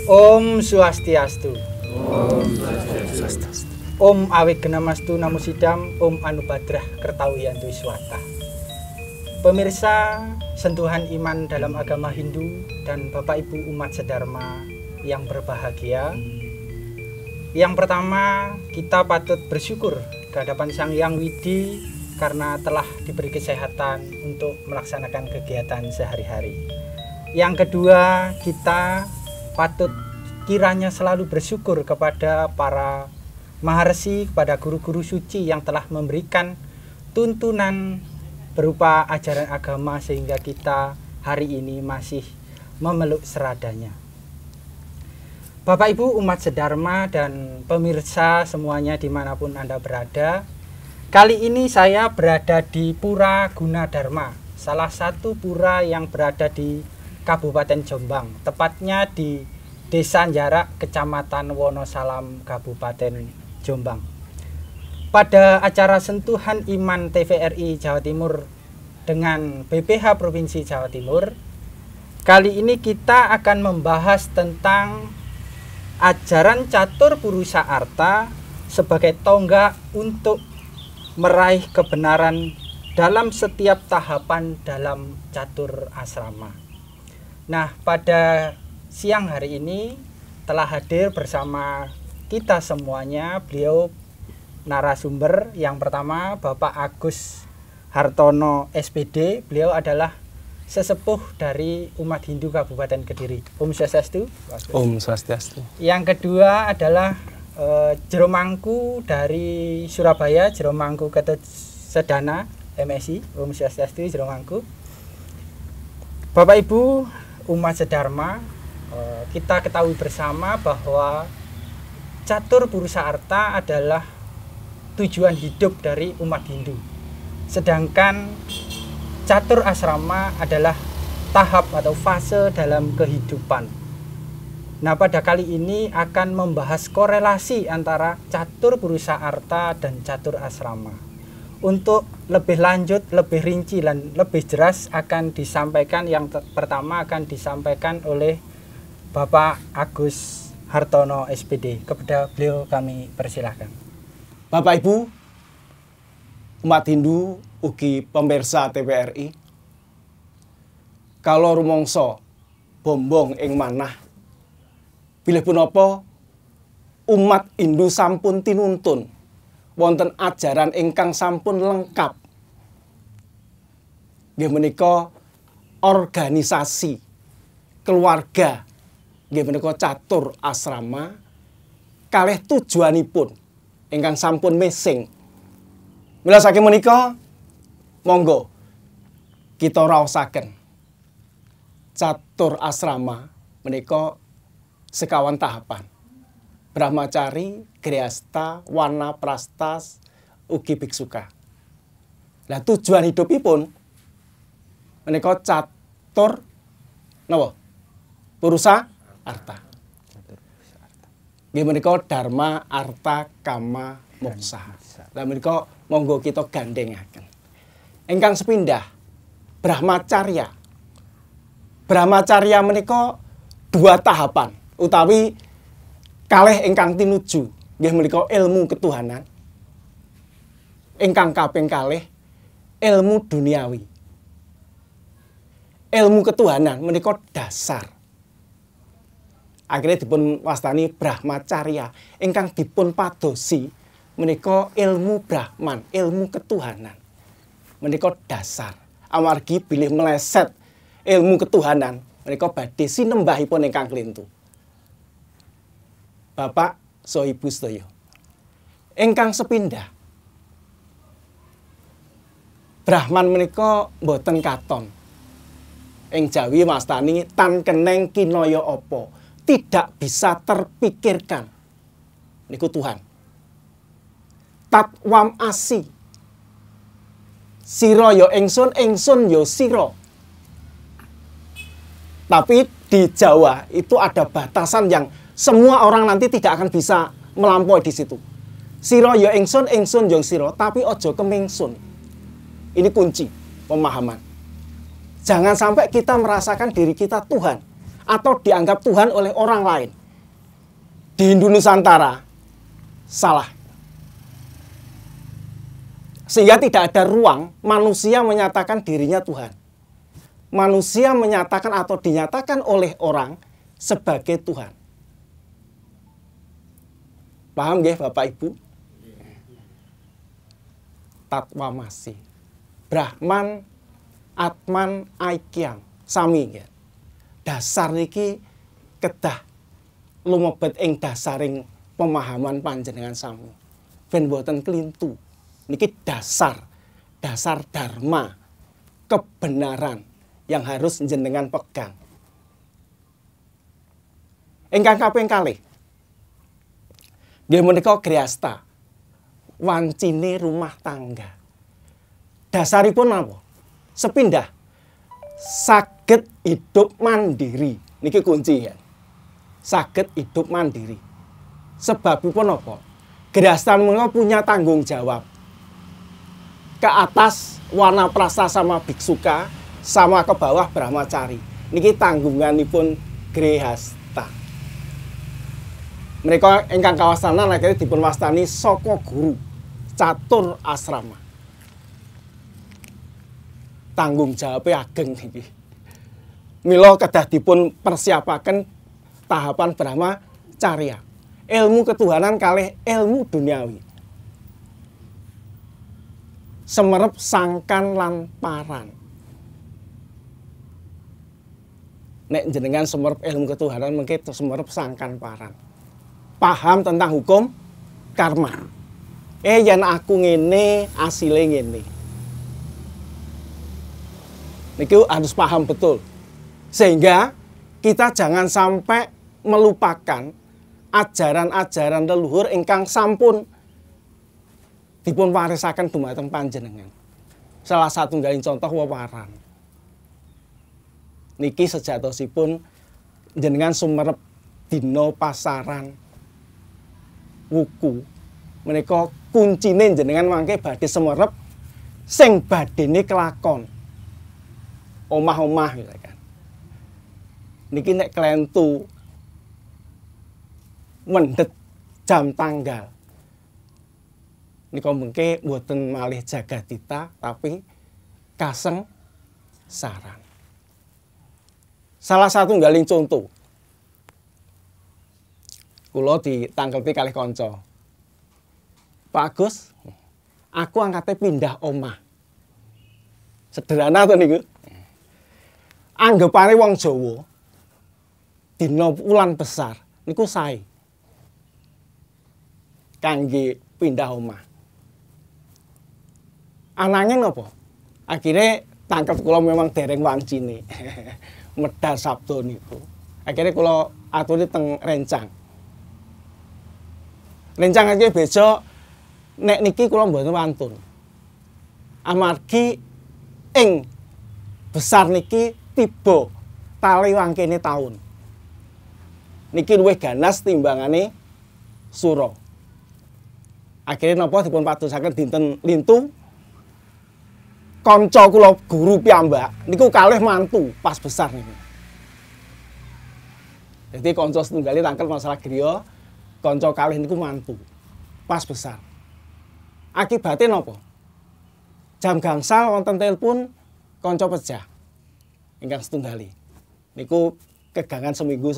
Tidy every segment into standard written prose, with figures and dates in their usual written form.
Om Swastiastu. Om Swastiastu. Om Awik Genamastu Namo Sidam. Om Anubadrah Kertawiyantu Swata. Pemirsa sentuhan iman dalam agama Hindu dan Bapak Ibu umat sedharma yang berbahagia. Yang pertama, kita patut bersyukur ke hadapan Sang Hyang Widi karena telah diberi kesehatan untuk melaksanakan kegiatan sehari-hari. Yang kedua, kita patut kiranya selalu bersyukur kepada para maharsi, kepada guru-guru suci yang telah memberikan tuntunan berupa ajaran agama sehingga kita hari ini masih memeluk seradanya. Bapak Ibu umat sedharma dan pemirsa semuanya dimanapun Anda berada, kali ini saya berada di Pura Gunadharma, salah satu pura yang berada di Kabupaten Jombang, tepatnya di Desa Jarak, Kecamatan Wonosalam, Kabupaten Jombang. Pada acara sentuhan iman TVRI Jawa Timur dengan BPH Provinsi Jawa Timur, kali ini kita akan membahas tentang ajaran catur purusa arta sebagai tonggak untuk meraih kebenaran dalam setiap tahapan dalam catur asrama. Nah, pada siang hari ini telah hadir bersama kita semuanya beliau narasumber. Yang pertama Bapak Agus Hartono SPD, beliau adalah sesepuh dari umat Hindu Kabupaten Kediri. Om Swastiastu. Om Swastiastu. Yang kedua adalah Jero Mangku dari Surabaya, Jero Mangku Ketut Sedana MSI. Om Swastiastu, Jero Mangku. Bapak Ibu umat sedharma, kita ketahui bersama bahwa catur purusa arta adalah tujuan hidup dari umat Hindu. Sedangkan catur asrama adalah tahap atau fase dalam kehidupan. Nah, pada kali ini akan membahas korelasi antara catur purusa arta dan catur asrama. Untuk lebih lanjut, lebih rinci dan lebih jelas akan disampaikan, yang pertama akan disampaikan oleh Bapak Agus Hartono SPD. Kepada beliau kami persilahkan. Bapak Ibu umat Hindu ugi pemirsa TVRI, kalau rumangsa bombong ing manah bilih punapa umat Hindu sampun tinuntun wonten ajaran ingkang sampun lengkap. Nggih menika organisasi keluarga, nggih menika catur asrama kalih tujuanipun ingkang sampun mising. Mila saking menika monggo kita raosaken catur asrama menika sekawan tahapan. Brahmacari, Grihasta, Wanaprastha, ugi biksuka. Lah tujuan hidupipun menika catur napa? Purusa arta. Nggih menika dharma, arta, kama, moksa. Lah menika monggo kita gandhengaken. Ingkang sepindah Brahmacarya. Brahmacarya menika dua tahapan utawi kalih ingkang tinuju nggih menika ilmu ketuhanan. Ingkang kaping kalih ilmu duniawi. Ilmu ketuhanan menika dasar. Akhirnya dipun wastani Brahmacarya. Ingkang dipun padosi menika ilmu Brahman, ilmu ketuhanan. Menika dasar. Amargi bilih meleset ilmu ketuhanan menika badhe sinembahipun ingkang klintu. Bapak saha Ibu sedaya ingkang sepindah, Brahman menika boten katon. Ing Jawi mastani tan keneng kinaya apa, tidak bisa terpikirkan. Niku Tuhan. Tatwam asi. Sira ya ingsun, ingsun ya sira. Tapi di Jawa itu ada batasan yang semua orang nanti tidak akan bisa melampaui di situ. Sira ya ingsun, ingsun ya sira, tapi aja kemingsun. Ini kunci pemahaman. Jangan sampai kita merasakan diri kita Tuhan. atau dianggap Tuhan oleh orang lain. Di Hindu Nusantara, salah. Sehingga tidak ada ruang manusia menyatakan dirinya Tuhan. Manusia menyatakan atau dinyatakan oleh orang sebagai Tuhan. Paham nggih Bapak Ibu? Tatwamasi. Brahman, Atman, Aikyam. Sami nggih. Dasar niki kedah lumebet ing dasaring pemahaman panjenengan sami. Ben boten klintu. Niki dasar dharma, kebenaran yang harus jenengan pegang. Ingkang kaping kalih, nggih menika griyasta, wancine rumah tangga. Dasaripun apa? Sepindah, saged hidup mandiri. Niki kunci ya. Saged hidup mandiri. Sebabipun apa? Griyasta menika punya tanggung jawab ke atas wanaprasta sama biksuka, sama ke bawah brahmacari. Niki tanggunganipun grihasta. Mereka ingkang kawasanan akhirnya dipunwastani saka guru catur asrama. Tanggung jawabnya ageng niki. Mila kedah dipun persiapaken tahapan brahmacarya. Ilmu ketuhanan kalih ilmu duniawi. Semerep sangkan lan paran. Nek jenengan semerep ilmu ketuhanan mengke semerep sangkan paran. Paham tentang hukum karma. Yen aku ngene, asile ngene. Niki harus paham betul. Sehingga kita jangan sampai melupakan ajaran-ajaran leluhur ingkang sampun dipun warisaken dumateng panjenengan. Salah satunggaling contoh wewaran. Niki sejatosipun jenengan sumerep dina pasaran wuku. Menika kuncine jenengan mangke badhe semerep sing badene kelakon. Omah-omah gitu kan. Niki nek klentu mendhet jam tanggal. Nika mengke mboten malih jagadita tapi kaseng saran. Salah satu galing contoh. Kula ditangkepi kalih kanca. Pak Agus, aku angkate pindah omah. Sederhana to niku. Anggepane wong Jawa dina wulan besar niku sae. Kangge pindah omah. Ananging napa? Akhirnya tangkep kula memang dereng wancine. Medhar sabda niku. Akhirnya kula aturi teng rencang. Rencang aja besok nek niki kula mboten wantun. Amargi ing besar niki tiba tali wangkene taun. Niki luwih ganas timbangane sura. Akhirnya napa dipun padosaken dinten Lintu. Kanca kula guru piyambak niku kalih mantu pas besar niku. Jadi kanca setunggalé tangkel masalah griya, kanca kalih niku mantu pas besar. Akibatnya napa? Jam gangsal wonten telepon kanca pejah. Ingkang setunggali. Niku kegangan seminggu.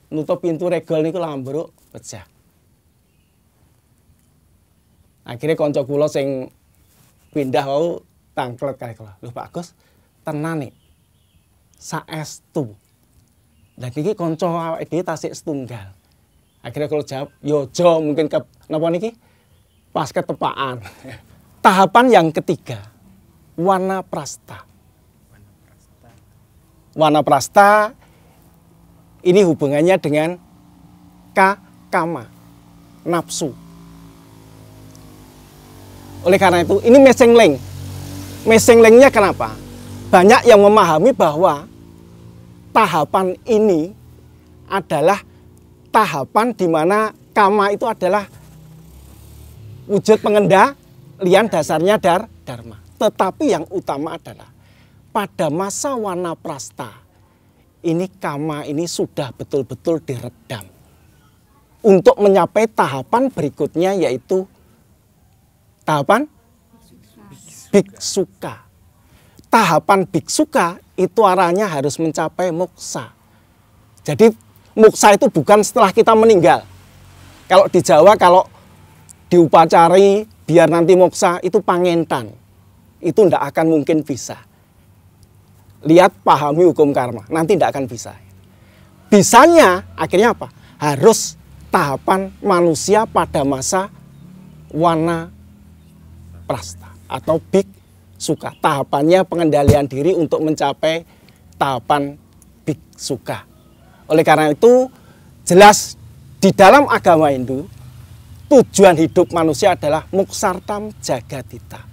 Nutup pintu regol niku lambruk pejah. Akhirnya kanca kula sing pindah wau tangklet kali kula. Lho Pak Agus, tenan nek saestu. Lah iki kanca awake dhewe tasik setunggal. Akhirnya kula jawab, "Yo aja mungkin napa niki pas ketepaan." Tahapan yang ketiga, wanaprasta. Wanaprasta ini hubungannya dengan kama, nafsu. Oleh karena itu, ini missing link. Missing link-nya kenapa? Banyak yang memahami bahwa tahapan ini adalah tahapan di mana kama itu adalah wujud pengendalian dasarnya dharma. Tetapi yang utama adalah pada masa wanaprasta ini kama ini sudah betul-betul diredam. Untuk mencapai tahapan berikutnya yaitu tahapan biksuka. Tahapan biksuka itu arahnya harus mencapai moksa. Jadi moksa itu bukan setelah kita meninggal. Kalau di Jawa kalau diupacari biar nanti moksa itu pangentan. Itu tidak akan mungkin bisa. Lihat, pahami hukum karma, nanti tidak akan bisa. Bisanya akhirnya apa? Harus tahapan manusia pada masa wana prasta atau biksuka. Tahapannya pengendalian diri untuk mencapai tahapan biksuka. Oleh karena itu jelas di dalam agama Hindu tujuan hidup manusia adalah muksartam jagatita.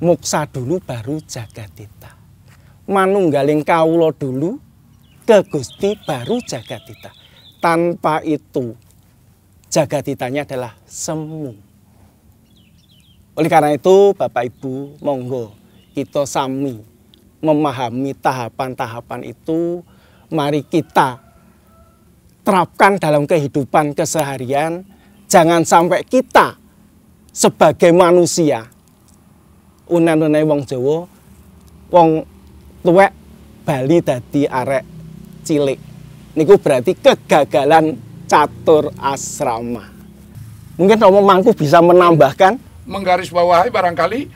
Moksa dulu baru jagatita. Manunggaling kawula dulu ke Gusti baru jagatita. Tanpa itu jagatitanya adalah semu. Oleh karena itu Bapak Ibu monggo kita sami memahami tahapan-tahapan itu, mari kita terapkan dalam kehidupan keseharian. Jangan sampai kita sebagai manusia unen-unen wong Jawa, wong tuwek bali dadi arek cilik. Niku berarti kegagalan catur asrama. Mungkin Romo Mangku bisa menambahkan, menggarisbawahi barangkali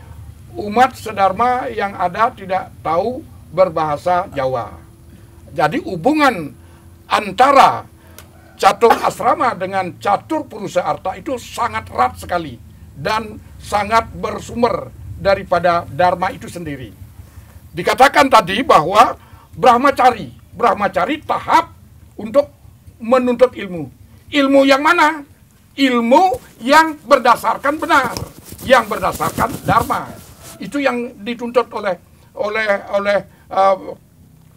umat sedharma yang ada tidak tahu berbahasa Jawa. Jadi hubungan antara catur asrama dengan catur purusa arta itu sangat erat sekali dan sangat bersumber daripada dharma itu sendiri. Dikatakan tadi bahwa Brahmacari tahap untuk menuntut ilmu. Ilmu yang mana? Ilmu yang berdasarkan benar, yang berdasarkan dharma. Itu yang dituntut oleh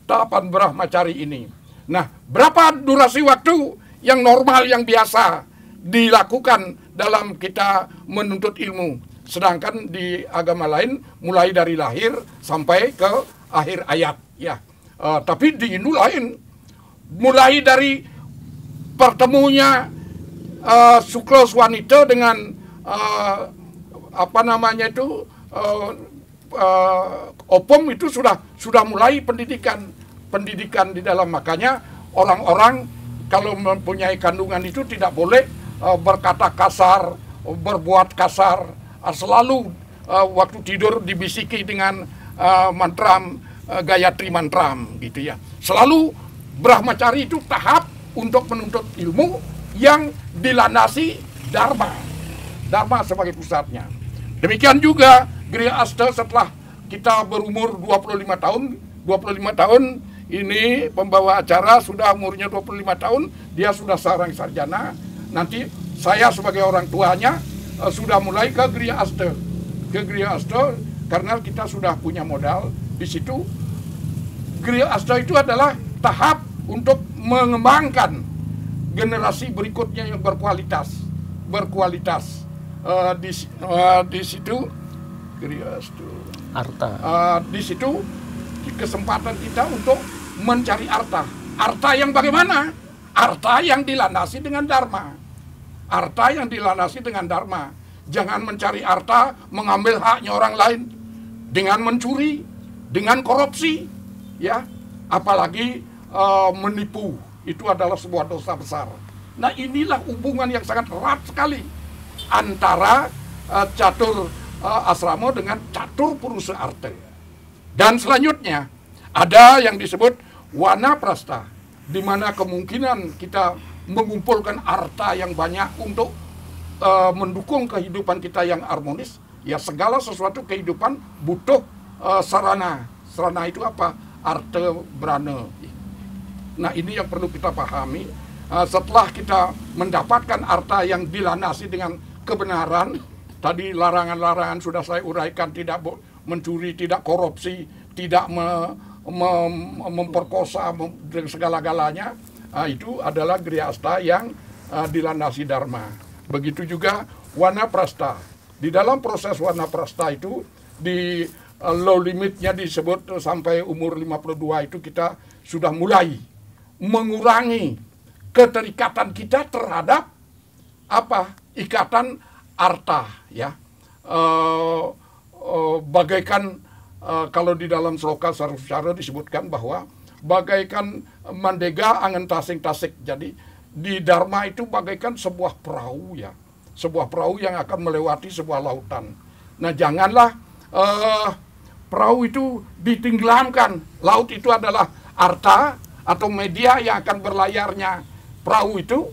tahapan Brahmacari ini. Nah, berapa durasi waktu yang normal, yang biasa dilakukan dalam kita menuntut ilmu? Sedangkan di agama lain mulai dari lahir sampai ke akhir ayat, ya. Tapi di Hindu lain, mulai dari pertemunya Sukla Swanita dengan Opom itu sudah mulai pendidikan di dalam. Makanya orang-orang kalau mempunyai kandungan itu tidak boleh berkata kasar, berbuat kasar. Selalu waktu tidur dibisiki dengan mantram, Gayatri mantram gitu ya. Selalu Brahmacari itu tahap untuk menuntut ilmu yang dilandasi dharma. Dharma sebagai pusatnya. Demikian juga Griya Asta setelah kita berumur 25 tahun ini pembawa acara sudah umurnya 25 tahun, dia sudah seorang sarjana. Nanti saya sebagai orang tuanya sudah mulai ke Griya Asta. Ke Griya Asta karena kita sudah punya modal di situ. Griya Asta itu adalah tahap untuk mengembangkan generasi berikutnya yang berkualitas. Di situ Griya Asta. Arta. Di situ kesempatan kita untuk mencari arta. Arta yang bagaimana? Arta yang dilandasi dengan dharma. Arta yang dilandasi dengan dharma. Jangan mencari arta, mengambil haknya orang lain dengan mencuri, dengan korupsi, ya. Apalagi menipu. Itu adalah sebuah dosa besar. Nah, inilah hubungan yang sangat erat sekali antara catur asrama dengan catur purusa arta. Dan selanjutnya ada yang disebut wana prasta, di mana kemungkinan kita mengumpulkan arta yang banyak untuk mendukung kehidupan kita yang harmonis. Ya, segala sesuatu kehidupan butuh sarana. Sarana itu apa? Arta brana. Nah, ini yang perlu kita pahami. Setelah kita mendapatkan arta yang dilandasi dengan kebenaran, tadi larangan-larangan sudah saya uraikan, tidak mencuri, tidak korupsi, tidak memperkosa dengan segala-galanya. Itu adalah Griya Asta yang dilandasi dharma. Begitu juga wana prasta. Di dalam proses wana prasta itu low limitnya disebut sampai umur 52 itu kita sudah mulai mengurangi keterikatan kita terhadap apa? Ikatan arta, ya. Bagaikan kalau di dalam sloka Sarvasara disebutkan bahwa bagaikan mandega angen tasing-tasik. Jadi di Dharma itu bagaikan sebuah perahu, ya. Sebuah perahu yang akan melewati sebuah lautan. Nah, janganlah perahu itu ditenggelamkan. Laut itu adalah arta atau media yang akan berlayarnya perahu itu.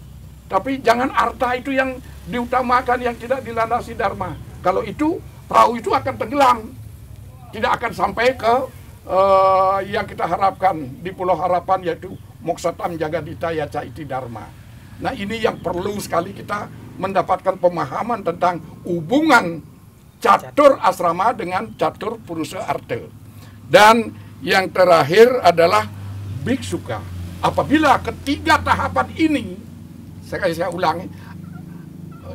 Tapi jangan arta itu yang diutamakan, yang tidak dilandasi Dharma. Kalau itu, perahu itu akan tenggelam. Tidak akan sampai ke yang kita harapkan di Pulau Harapan, yaitu Moksatam Jagadita Yaca Iti Dharma. Nah, ini yang perlu sekali kita mendapatkan pemahaman tentang hubungan catur asrama dengan catur purusa arte. Dan yang terakhir adalah biksuka. Apabila ketiga tahapan ini, saya ulangi,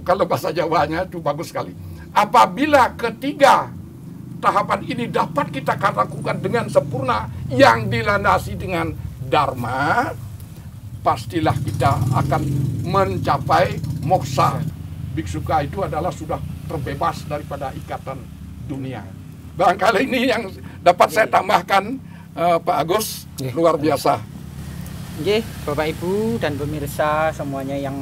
kalau bahasa Jawanya itu bagus sekali. Apabila ketiga tahapan ini dapat kita lakukan dengan sempurna, yang dilandasi dengan Dharma, pastilah kita akan mencapai moksa. Biksuka itu adalah sudah terbebas daripada ikatan dunia. Barangkali ini yang dapat saya tambahkan, Pak Agus, luar biasa. Oke, Bapak Ibu dan pemirsa semuanya yang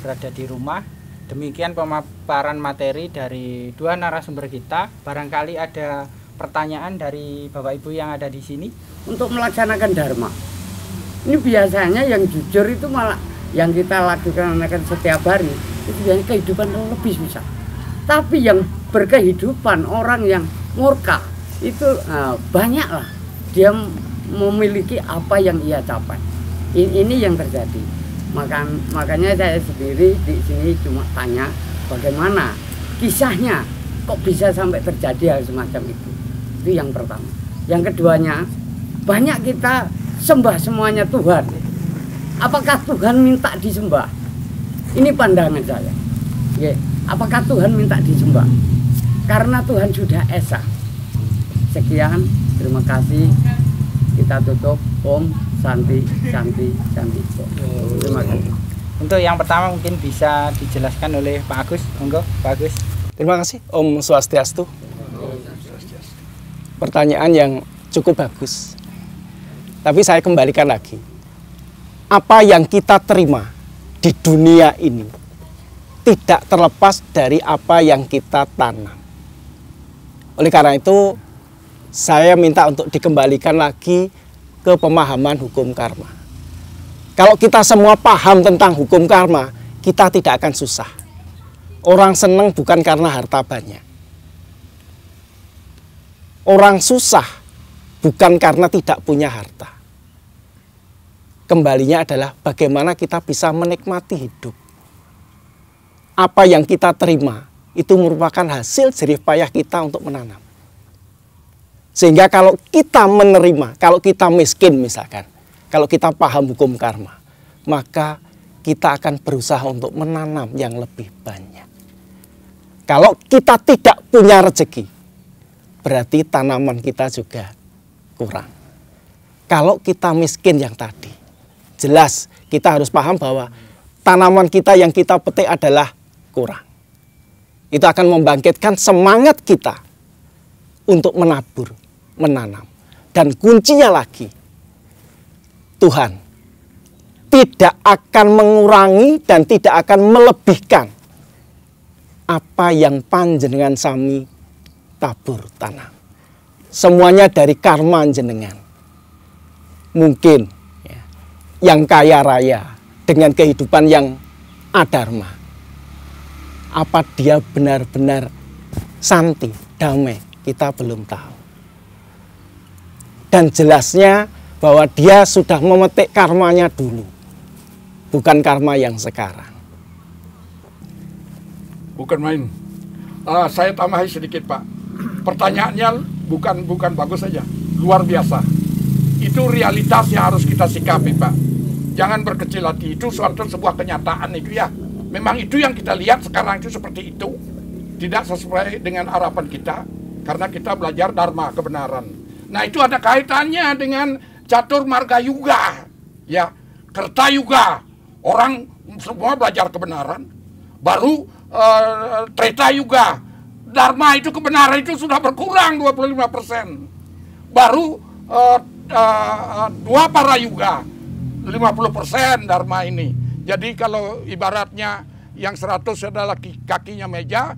berada di rumah, demikian pemaparan materi dari dua narasumber kita. Barangkali ada pertanyaan dari Bapak Ibu yang ada di sini. Untuk melaksanakan Dharma, ini biasanya yang jujur itu malah yang kita lakukan setiap hari, itu biasanya kehidupan lebih susah. Tapi yang berkehidupan, orang yang murka, itu banyaklah dia memiliki apa yang ia capai. Ini yang terjadi. Makanya saya sendiri di sini cuma tanya bagaimana kisahnya kok bisa sampai terjadi hal semacam itu. Itu yang pertama. Yang keduanya, banyak kita sembah semuanya Tuhan. Apakah Tuhan minta disembah? Ini pandangan saya. Apakah Tuhan minta disembah? Karena Tuhan sudah esa. Sekian, terima kasih. Kita tutup. Om Santi, Santi, Santi. Terima kasih. Untuk yang pertama mungkin bisa dijelaskan oleh Pak Agus. Monggo, Pak Agus. Terima kasih, Om Swastiastu. Pertanyaan yang cukup bagus. Tapi saya kembalikan lagi. Apa yang kita terima di dunia ini tidak terlepas dari apa yang kita tanam. Oleh karena itu, saya minta untuk dikembalikan lagi ke pemahaman hukum karma. Kalau kita semua paham tentang hukum karma, kita tidak akan susah. Orang senang bukan karena harta banyak. Orang susah bukan karena tidak punya harta. Kembalinya adalah bagaimana kita bisa menikmati hidup. Apa yang kita terima itu merupakan hasil jerih payah kita untuk menanam. Sehingga kalau kita menerima, kalau kita miskin misalkan, kalau kita paham hukum karma, maka kita akan berusaha untuk menanam yang lebih banyak. Kalau kita tidak punya rezeki, berarti tanaman kita juga kurang. Kalau kita miskin yang tadi, jelas kita harus paham bahwa tanaman kita yang kita petik adalah kurang. Itu akan membangkitkan semangat kita untuk menabur, menanam. Dan kuncinya lagi, Tuhan tidak akan mengurangi dan tidak akan melebihkan apa yang panjenengan sami tabur tanam. Semuanya dari karma jenengan. Mungkin ya, yang kaya raya dengan kehidupan yang adharma, apa dia benar-benar santi, damai, kita belum tahu. Dan jelasnya bahwa dia sudah memetik karmanya dulu, bukan karma yang sekarang. Bukan main. Saya tambahi sedikit, Pak. Pertanyaannya bukan bagus saja, luar biasa. Itu realitas yang harus kita sikapi, Pak. Jangan berkecil hati. Itu suatu sebuah kenyataan itu ya. Memang itu yang kita lihat sekarang itu seperti itu. Tidak sesuai dengan harapan kita. karena kita belajar dharma, kebenaran. Nah, itu ada kaitannya dengan catur marga yuga, ya, kerta yuga. Orang semua belajar kebenaran. Baru treta yuga, dharma itu, kebenaran itu sudah berkurang 25%. Baru dua para yuga 50% dharma ini. Jadi kalau ibaratnya yang 100 adalah kakinya meja,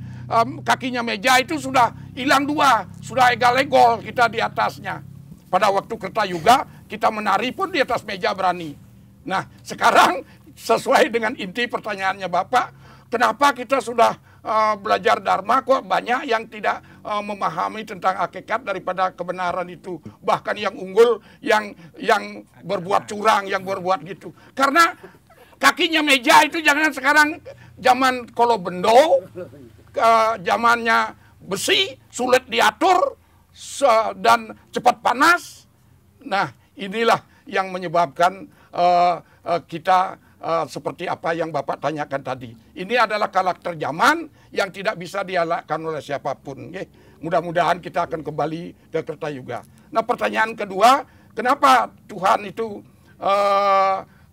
kakinya meja itu sudah hilang 2, sudah egal-egol kita di atasnya. Pada waktu kerta yuga kita menari pun di atas meja berani. Nah, sekarang sesuai dengan inti pertanyaannya Bapak, kenapa kita sudah belajar dharma kok banyak yang tidak memahami tentang hakikat daripada kebenaran itu, bahkan yang unggul, yang berbuat curang, yang berbuat gitu. Karena kakinya meja itu jangan sekarang zaman kolobendo, zamannya besi, sulit diatur dan cepat panas. Nah, inilah yang menyebabkan kita seperti apa yang Bapak tanyakan tadi. Ini adalah karakter zaman yang tidak bisa dielakkan oleh siapapun. Mudah-mudahan kita akan kembali ke kerta yuga. Nah, pertanyaan kedua, kenapa Tuhan itu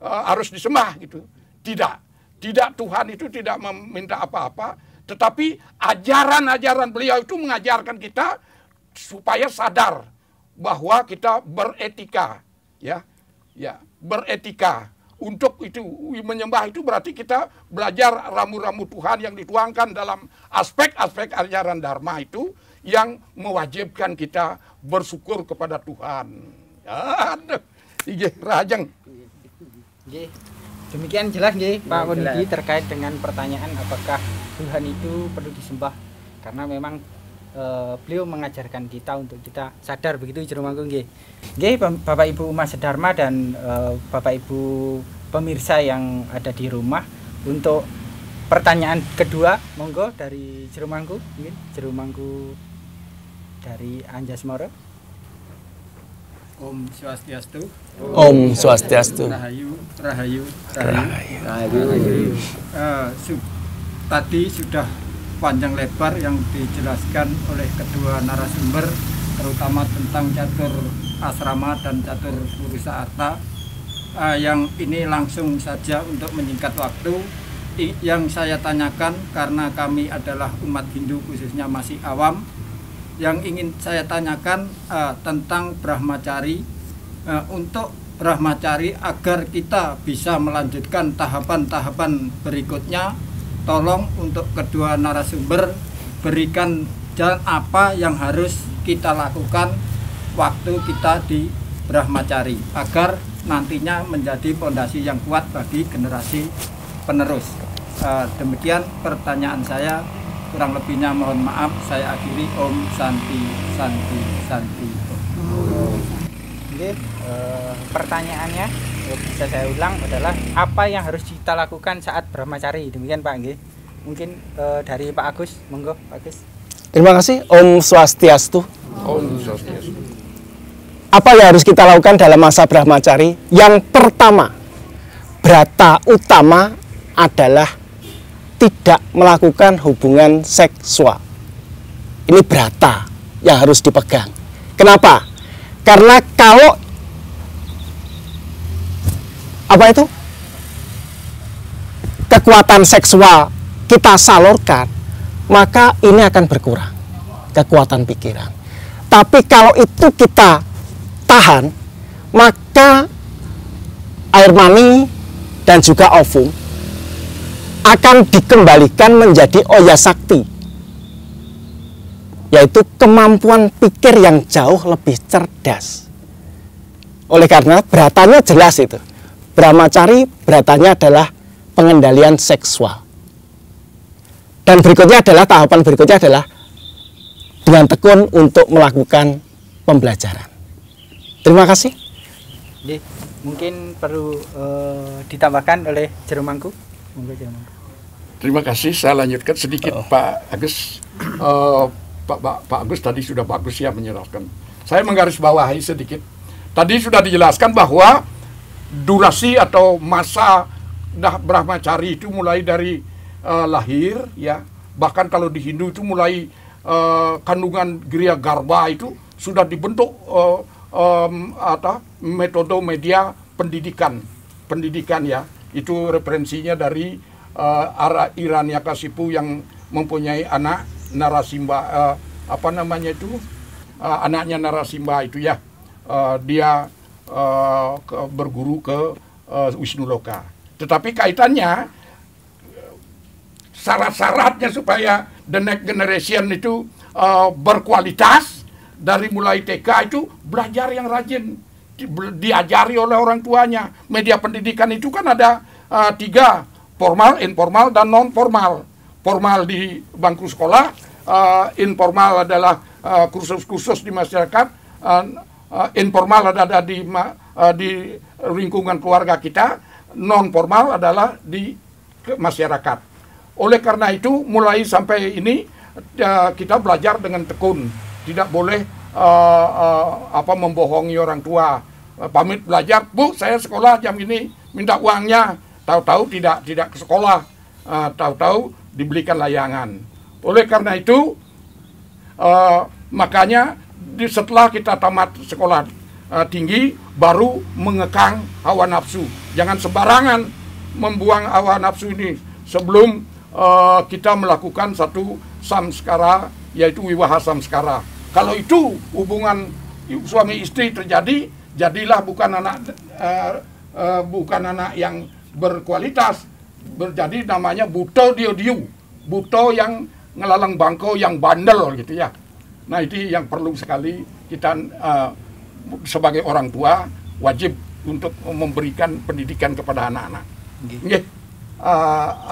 harus disembah gitu? Tidak, Tuhan itu tidak meminta apa-apa, tetapi ajaran-ajaran beliau itu mengajarkan kita supaya sadar bahwa kita beretika, ya, beretika. Untuk itu menyembah itu berarti kita belajar ramu-ramu Tuhan yang dituangkan dalam aspek-aspek ajaran dharma itu yang mewajibkan kita bersyukur kepada Tuhan. Aduh, rajang. Demikian jelas Pak Konidi terkait dengan pertanyaan apakah Tuhan itu perlu disembah, karena memang beliau mengajarkan kita untuk kita sadar begitu Jero Mangku nggih. Nggih Bapak Ibu umat sedharma dan Bapak Ibu pemirsa yang ada di rumah, untuk pertanyaan kedua monggo dari Jero Mangku, nggih Jero Mangku dari Anjasmara. Om Swastiastu. Om Swastiastu. Rahayu, rahayu, rahayu. Tadi sudah panjang lebar yang dijelaskan oleh kedua narasumber, terutama tentang catur asrama dan catur purusa arta. Yang ini langsung saja untuk menyingkat waktu, yang saya tanyakan karena kami adalah umat Hindu khususnya masih awam, yang ingin saya tanyakan tentang Brahmacari. Untuk Brahmacari agar kita bisa melanjutkan tahapan-tahapan berikutnya, tolong untuk kedua narasumber berikan jalan apa yang harus kita lakukan waktu kita di Brahmacari agar nantinya menjadi fondasi yang kuat bagi generasi penerus. Demikian pertanyaan saya, kurang lebihnya mohon maaf. Saya akhiri. Om Santi Santi Santi. Pertanyaannya bisa saya ulang adalah apa yang harus kita lakukan saat Brahmacari. Demikian Pak nggih. Mungkin dari Pak Agus, monggo Pak Agus. Terima kasih. Om Swastiastu. Om Swastiastu. Apa yang harus kita lakukan dalam masa Brahmacari? Yang pertama, brata utama adalah tidak melakukan hubungan seksual. Ini brata yang harus dipegang. Kenapa? Karena kalau kekuatan seksual kita salurkan, maka ini akan berkurang kekuatan pikiran. Tapi kalau itu kita tahan, maka air mani dan juga ovum akan dikembalikan menjadi oya sakti, yaitu kemampuan pikir yang jauh lebih cerdas. Oleh karena beratanya jelas itu, Brahmacari beratanya adalah pengendalian seksual. Dan berikutnya adalah tahapan berikutnya adalah dengan tekun untuk melakukan pembelajaran. Terima kasih. Mungkin perlu ditambahkan oleh Jero Mangku. Terima kasih. Saya lanjutkan sedikit Pak Agus. Pak Agus tadi sudah bagus ya menjelaskan. Saya menggarisbawahi sedikit. Tadi sudah dijelaskan bahwa durasi atau masa Brahmacari itu mulai dari lahir, ya. Bahkan kalau di Hindu itu mulai kandungan Griya Garba itu sudah dibentuk metode media pendidikan ya. Itu referensinya dari Hiranyakasipu yang mempunyai anak Narasimha, anaknya Narasimha itu ya. Dia berguru ke Wisnuloka. Tetapi kaitannya syarat-syaratnya supaya the next generation itu berkualitas, dari mulai TK itu belajar yang rajin, diajari oleh orang tuanya. Media pendidikan itu kan ada 3, formal, informal, dan non formal. Formal di bangku sekolah, informal adalah kursus-kursus di masyarakat, informal ada di lingkungan keluarga kita, non formal adalah di masyarakat. Oleh karena itu mulai sampai ini kita belajar dengan tekun, tidak boleh membohongi orang tua. Pamit belajar, Bu, saya sekolah jam ini, minta uangnya, tahu-tahu tidak ke sekolah, tahu-tahu dibelikan layangan. Oleh karena itu makanya setelah kita tamat sekolah tinggi baru mengekang hawa nafsu. Jangan sembarangan membuang hawa nafsu ini sebelum kita melakukan satu samskara, yaitu wiwaha samskara. Kalau itu hubungan suami istri terjadi, jadilah bukan anak yang berkualitas, berjadi namanya buto diu, buto yang ngelalang bangko, yang bandel gitu ya. Nah itu yang perlu sekali kita sebagai orang tua wajib untuk memberikan pendidikan kepada anak-anak.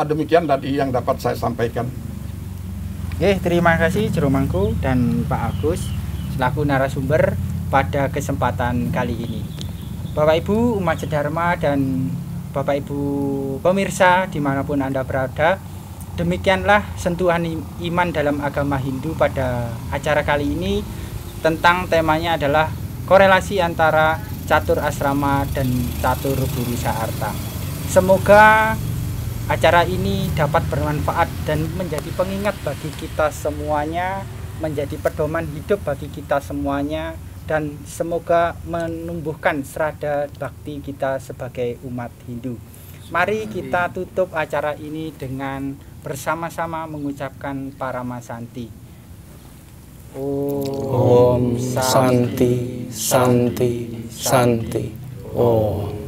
Demikian tadi yang dapat saya sampaikan. Terima kasih Jeromangku dan Pak Agus selaku narasumber pada kesempatan kali ini. Bapak Ibu umat sedharma dan Bapak Ibu pemirsa dimanapun Anda berada, demikianlah sentuhan iman dalam agama Hindu pada acara kali ini. Tentang temanya adalah korelasi antara catur asrama dan catur Burusa Arta. Semoga acara ini dapat bermanfaat dan menjadi pengingat bagi kita semuanya, menjadi pedoman hidup bagi kita semuanya, dan semoga menumbuhkan serada bakti kita sebagai umat Hindu. Mari kita tutup acara ini dengan bersama-sama mengucapkan Paramasanti. Om Santi, Santi, Santi. Om.